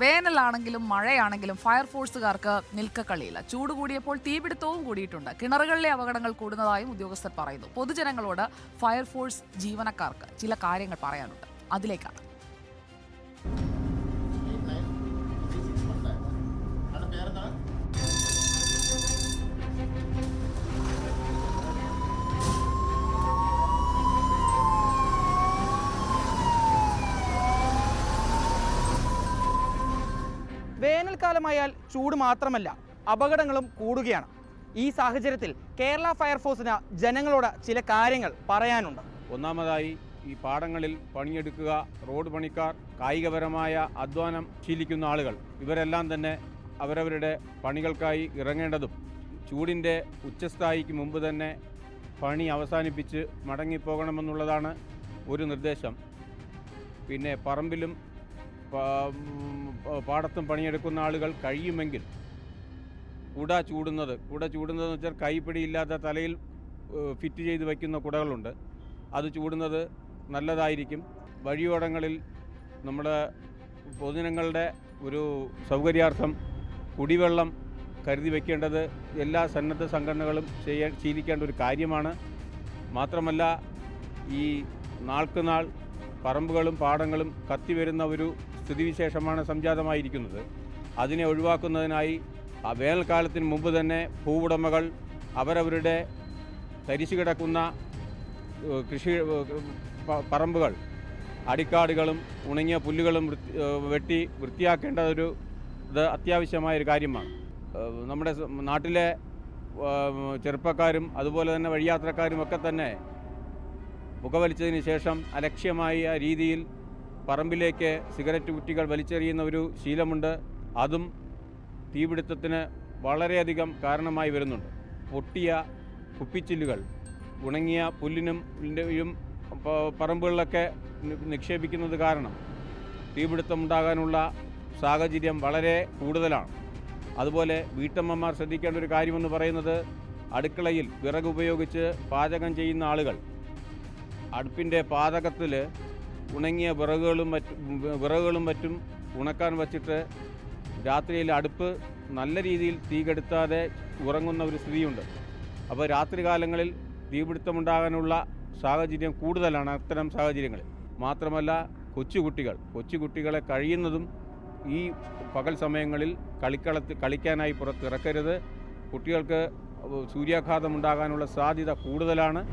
വേനലാണെങ്കിലും മഴയാണെങ്കിലും ഫയർഫോഴ്സുകാർക്ക് നിൽക്കക്കളിയില്ല. ചൂട് കൂടിയപ്പോൾ തീപിടുത്തവും കൂടിയിട്ടുണ്ട്. കിണറുകളിലെ അപകടങ്ങൾ കൂടുന്നതായും ഉദ്യോഗസ്ഥർ പറയുന്നു. പൊതുജനങ്ങളോട് ഫയർഫോഴ്സ് ജീവനക്കാർക്ക് ചില കാര്യങ്ങൾ പറയാനുണ്ട്. അതിലേക്കാണ്. വേനൽക്കാലമായാൽ ചൂട് മാത്രമല്ല, അപകടങ്ങളും കൂടുകയാണ്. ഈ സാഹചര്യത്തിൽ കേരള ഫയർഫോഴ്സിന് ജനങ്ങളോട് ചില കാര്യങ്ങൾ പറയാനുണ്ട്. ഒന്നാമതായി ഈ പാടങ്ങളിൽ പണിയെടുക്കുക, റോഡ് പണിക്കാർ, കായികപരമായ അധ്വാനം ശീലിക്കുന്ന ആളുകൾ, ഇവരെല്ലാം തന്നെ അവരവരുടെ പണികൾക്കായി ഇറങ്ങേണ്ടതും ചൂടിൻ്റെ ഉച്ചസ്ഥായിക്ക് മുമ്പ് തന്നെ പണി അവസാനിപ്പിച്ച് മടങ്ങിപ്പോകണമെന്നുള്ളതാണ് ഒരു നിർദ്ദേശം. പിന്നെ പറമ്പിലും പാടത്തും പണിയെടുക്കുന്ന ആളുകൾ കഴിയുമെങ്കിൽ കുട ചൂടുന്നതെന്ന് വെച്ചാൽ കൈപ്പിടിയില്ലാത്ത തലയിൽ ഫിറ്റ് ചെയ്ത് വയ്ക്കുന്ന കുടകളുണ്ട്. അത് ചൂടുന്നത് നല്ലതായിരിക്കും. വഴിയോരങ്ങളിൽ നമ്മുടെ പൊതുജനങ്ങളുടെ ഒരു സൗകര്യാർത്ഥം കുടിവെള്ളം കരുതി വയ്ക്കേണ്ടത് എല്ലാ സന്നദ്ധ സംഘടനകളും ശീലിക്കേണ്ട ഒരു കാര്യമാണ്. മാത്രമല്ല, ഈ നാൾക്കുനാൾ പറമ്പുകളും പാടങ്ങളും കത്തിവരുന്ന ഒരു സ്ഥിതിവിശേഷമാണ് സംജാതമായിരിക്കുന്നത്. അതിനെ ഒഴിവാക്കുന്നതിനായി വേനൽക്കാലത്തിന് മുമ്പ് തന്നെ ഭൂവുടമകൾ അവരവരുടെ തരിശു കിടക്കുന്ന കൃഷി പറമ്പുകൾ, അടിക്കാടുകളും ഉണങ്ങിയ പുല്ലുകളും വെട്ടി വൃത്തിയാക്കേണ്ട ഇത് അത്യാവശ്യമായൊരു കാര്യമാണ്. നമ്മുടെ നാട്ടിലെ ചെറുപ്പക്കാരും അതുപോലെ തന്നെ വഴിയാത്രക്കാരും ഒക്കെ തന്നെ പുകവലിച്ചതിന് ശേഷം അലക്ഷ്യമായ രീതിയിൽ പറമ്പിലേക്ക് സിഗരറ്റ് കുറ്റികൾ വലിച്ചെറിയുന്ന ഒരു ശീലമുണ്ട്. അതും തീപിടുത്തത്തിന് വളരെയധികം കാരണമായി വരുന്നുണ്ട്. പൊട്ടിയ കുപ്പിച്ചില്ലുകൾ ഉണങ്ങിയ പുല്ലിനും പറമ്പുകളിലൊക്കെ നിക്ഷേപിക്കുന്നത് കാരണം തീപിടുത്തമുണ്ടാകാനുള്ള സാഹചര്യം വളരെ കൂടുതലാണ്. അതുപോലെ വീട്ടമ്മമാർ ശ്രദ്ധിക്കേണ്ട ഒരു കാര്യമെന്ന് പറയുന്നത്, അടുക്കളയിൽ വിറക് ഉപയോഗിച്ച് പാചകം ചെയ്യുന്ന ആളുകൾ അടുപ്പിൻ്റെ പാചകത്തിൽ ഉണങ്ങിയ വിറകുകളും മറ്റും ഉണക്കാൻ വച്ചിട്ട് രാത്രിയിൽ അടുപ്പ് നല്ല രീതിയിൽ തീ കെടുത്താതെ ഉറങ്ങുന്ന ഒരു സ്ഥിതിയുണ്ട്. അപ്പോൾ രാത്രികാലങ്ങളിൽ തീപിടുത്തമുണ്ടാകാനുള്ള സാഹചര്യം കൂടുതലാണ് അത്തരം സാഹചര്യങ്ങളിൽ. മാത്രമല്ല, കൊച്ചുകുട്ടികളെ കഴിയുന്നതും ഈ പകൽ സമയങ്ങളിൽ കളിക്കാനായി പുറത്തിറക്കരുത്. കുട്ടികൾക്ക് സൂര്യാഘാതം ഉണ്ടാകാനുള്ള സാധ്യത കൂടുതലാണ്.